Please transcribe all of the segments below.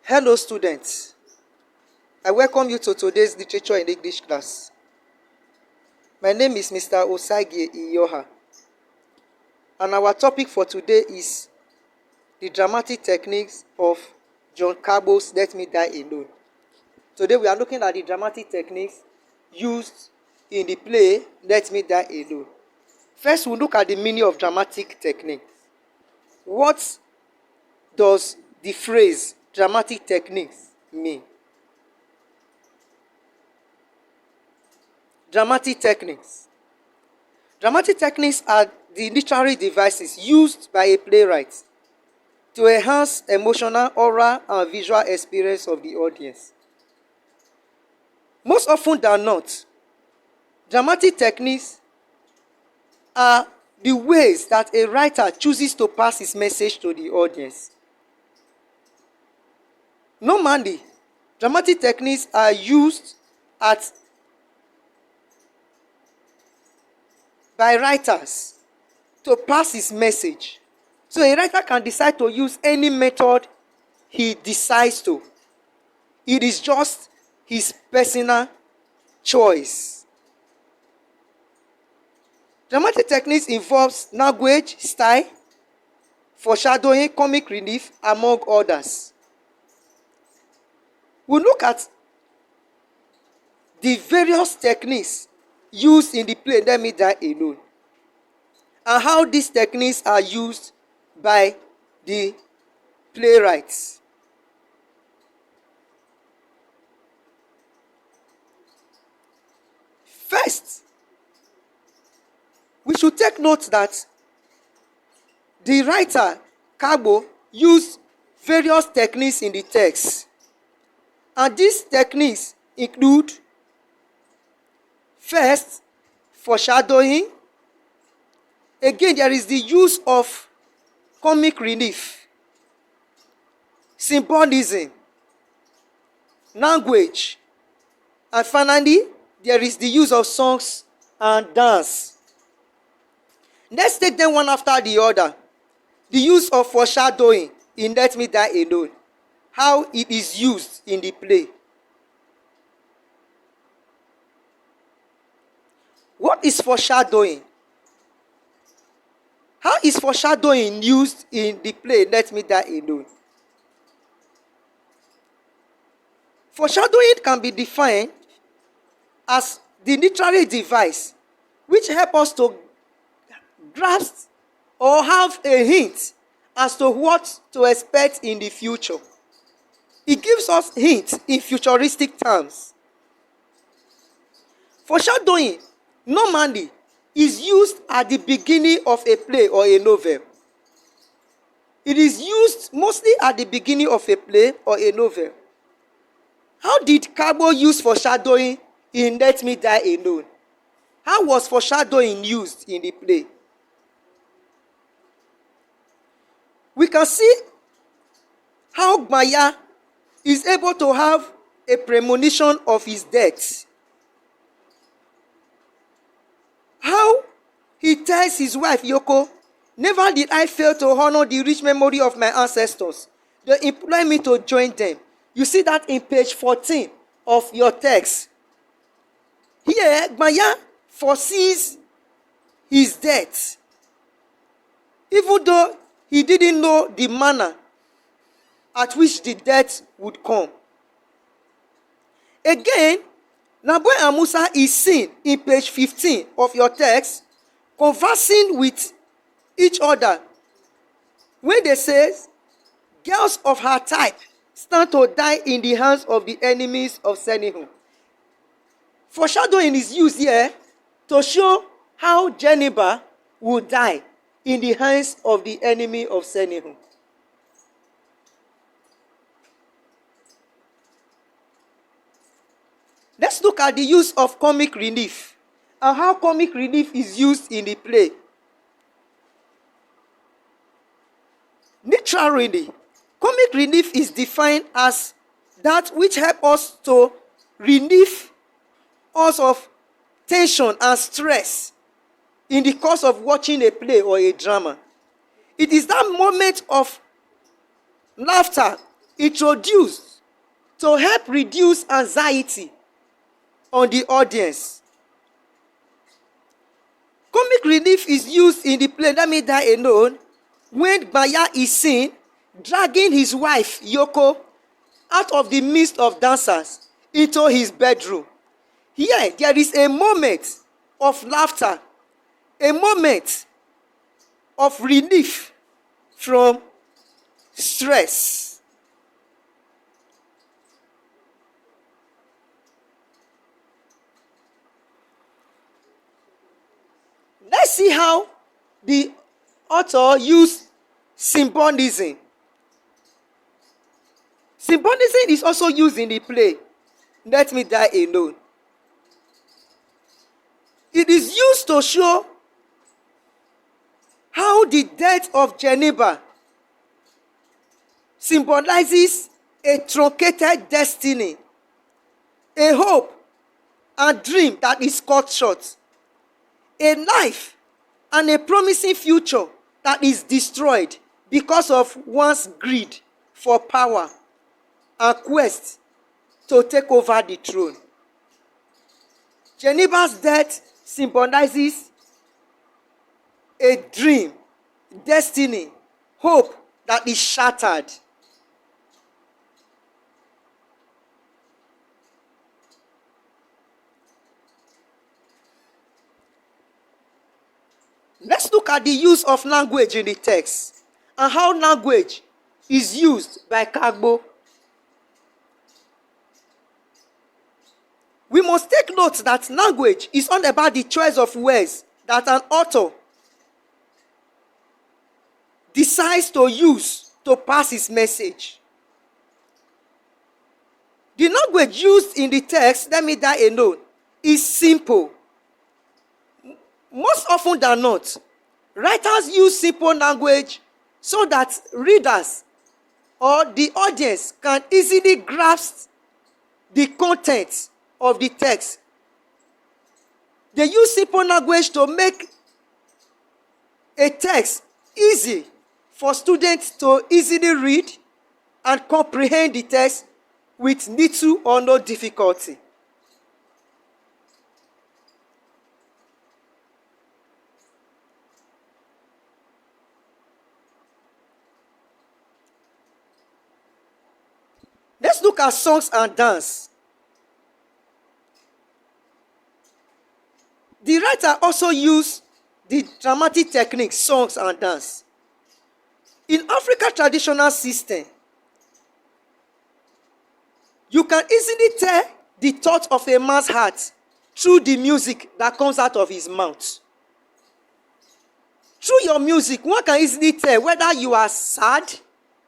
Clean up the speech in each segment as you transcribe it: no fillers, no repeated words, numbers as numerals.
Hello students, I welcome you to today's literature and English class. My name is Mr. Osage Iyoha, and our topic for today is the dramatic techniques of John Kargbo's Let Me Die Alone. Today we are looking at the dramatic techniques used in the play Let Me Die Alone. First, we'll look at the meaning of dramatic techniques. What does the phrase dramatic techniques mean? Dramatic techniques. Dramatic techniques are the literary devices used by a playwright to enhance emotional, oral, and visual experience of the audience. Most often than not, dramatic techniques are the ways that a writer chooses to pass his message to the audience. Normally, dramatic techniques are used by writers to pass his message. So a writer can decide to use any method he decides to. It is just his personal choice. Dramatic techniques involves language, style, foreshadowing, comic relief, among others. We'll look at the various techniques used in the play Let Me Die Alone, and how these techniques are used by the playwrights. First, we should take note that the writer, Kargbo, used various techniques in the text. And these techniques include, first, foreshadowing. Again, there is the use of comic relief, symbolism, language, and finally, there is the use of songs and dance. Let's take them one after the other. The use of foreshadowing in Let Me Die Alone. How it is used in the play. What is foreshadowing? How is foreshadowing used in the play Let Me Die Alone? Foreshadowing can be defined as the literary device which helps us to grasp or have a hint as to what to expect in the future. It gives us hints in futuristic terms. Foreshadowing normally is used at the beginning of a play or a novel. It is used mostly at the beginning of a play or a novel. How did Kargbo use foreshadowing in Let Me Die Alone? How was foreshadowing used in the play? We can see how Maya is able to have a premonition of his death. How he tells his wife Yoko, "Never did I fail to honor the rich memory of my ancestors. They employ me to join them." You see that in page 14 of your text. Here, Maya foresees his death, even though he didn't know the manner at which the death would come. Again, Naboy and Musa is seen in page 15 of your text conversing with each other when they say, "Girls of her type stand to die in the hands of the enemies of Senihun." Foreshadowing is used here to show how Jennifer will die in the hands of the enemy of Senihun. Let's look at the use of comic relief and how comic relief is used in the play. Literally, comic relief is defined as that which helps us to relieve us of tension and stress in the course of watching a play or a drama. It is that moment of laughter introduced to help reduce anxiety on the audience. Comic relief is used in the play Let Me Die Alone when Maya is seen dragging his wife Yoko out of the midst of dancers into his bedroom. Here, there is a moment of laughter, a moment of relief from stress. Let's see how the author used symbolism. Symbolism is also used in the play Let Me Die Alone. It is used to show how the death of Geneva symbolizes a truncated destiny, a hope and dream that is cut short, a life and a promising future that is destroyed because of one's greed for power and quest to take over the throne. Geneva's death symbolizes a dream, destiny, hope that is shattered. Let's look at the use of language in the text and how language is used by Kargbo. We must take note that language is not about the choice of words that an author decides to use to pass his message. The language used in the text, Let Me Die Alone, is simple. Most often than not, writers use simple language so that readers or the audience can easily grasp the content of the text. They use simple language to make a text easy for students to easily read and comprehend the text with little or no difficulty. Let's look at songs and dance. The writer also used the dramatic technique, songs and dance. In African traditional system, you can easily tell the thought of a man's heart through the music that comes out of his mouth. Through your music, one can easily tell whether you are sad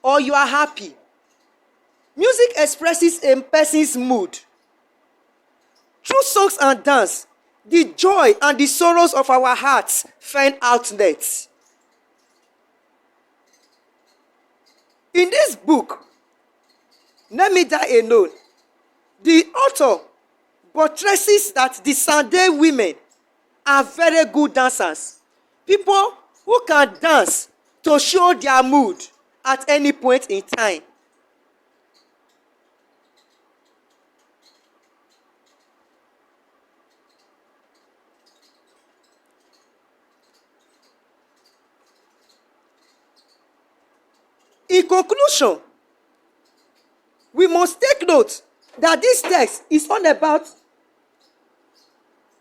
or you are happy. Music expresses a person's mood. Through songs and dance, the joy and the sorrows of our hearts find outlets. In this book, Let Me Die Alone, the author buttresses that the Sunday women are very good dancers. People who can dance to show their mood at any point in time. In conclusion, we must take note that this text is all about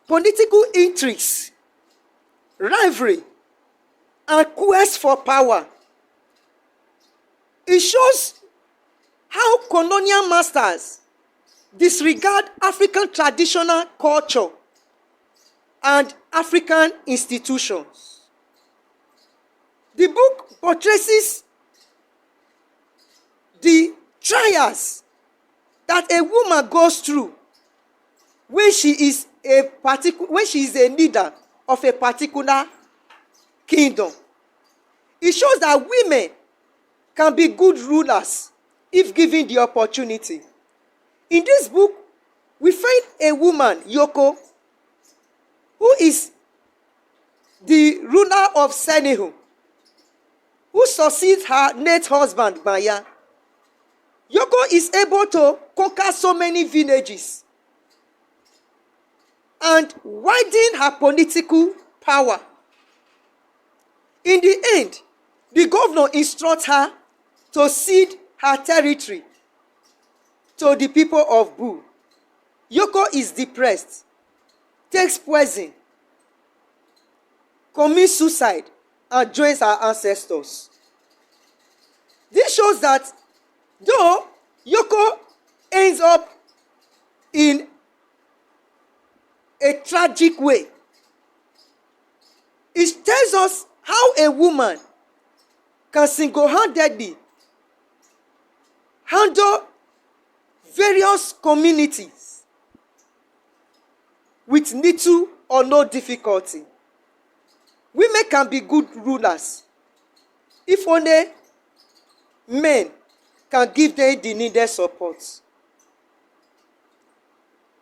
political intrigues, rivalry, and quest for power. It shows how colonial masters disregard African traditional culture and African institutions. The book portrays the trials that a woman goes through when she is a leader of a particular kingdom. It shows that women can be good rulers if given the opportunity. In this book, we find a woman, Yoko, who is the ruler of Senehu, who succeeds her late husband, Maya. Yoko is able to conquer so many villages and widen her political power. In the end, the governor instructs her to cede her territory to the people of Bu. Yoko is depressed, takes poison, commits suicide, and joins her ancestors. This shows that though Yoko ends up in a tragic way, it tells us how a woman can single-handedly handle various communities with little or no difficulty. Women can be good rulers if only men can give them the needed support.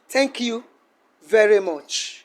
Thank you very much.